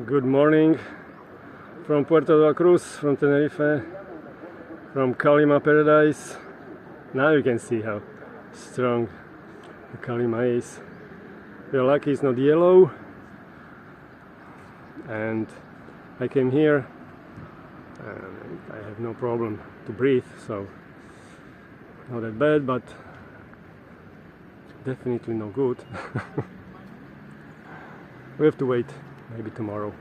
Good morning from Puerto Cruz, from Tenerife, from Calima paradise. Now you can see how strong the Calima is. We are lucky it's not yellow, and I came here and I have no problem to breathe, so not that bad, but definitely no good. We have to wait, maybe tomorrow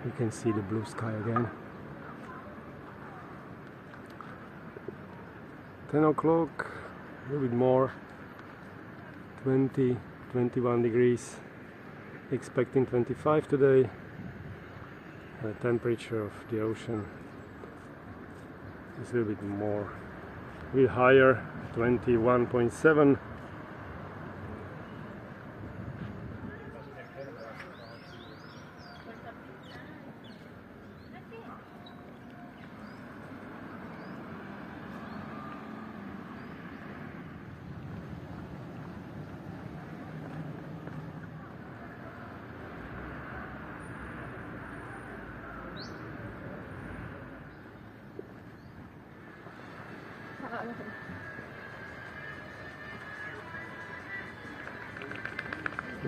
we can see the blue sky again. 10 o'clock, a little bit more, 20, 21 degrees, expecting 25 today. The temperature of the ocean is a little bit more, a bit higher, 21.7.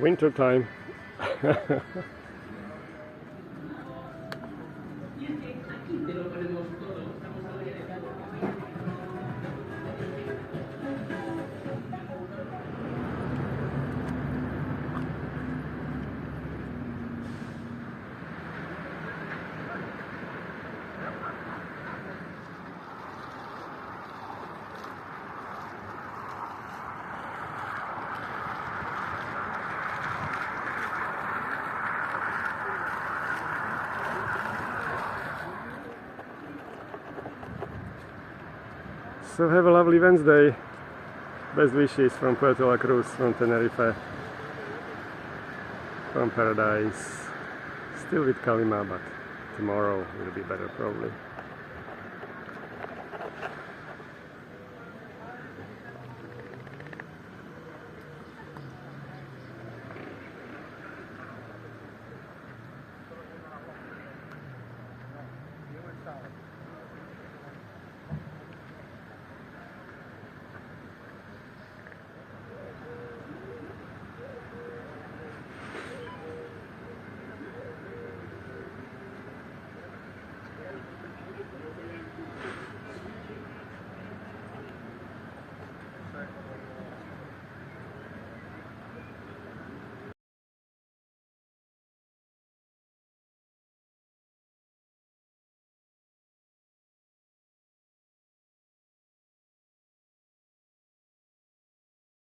Winter time. So have a lovely Wednesday. Best wishes from Puerto Cruz, from Tenerife, from paradise. Still with Calima, but tomorrow will be better probably.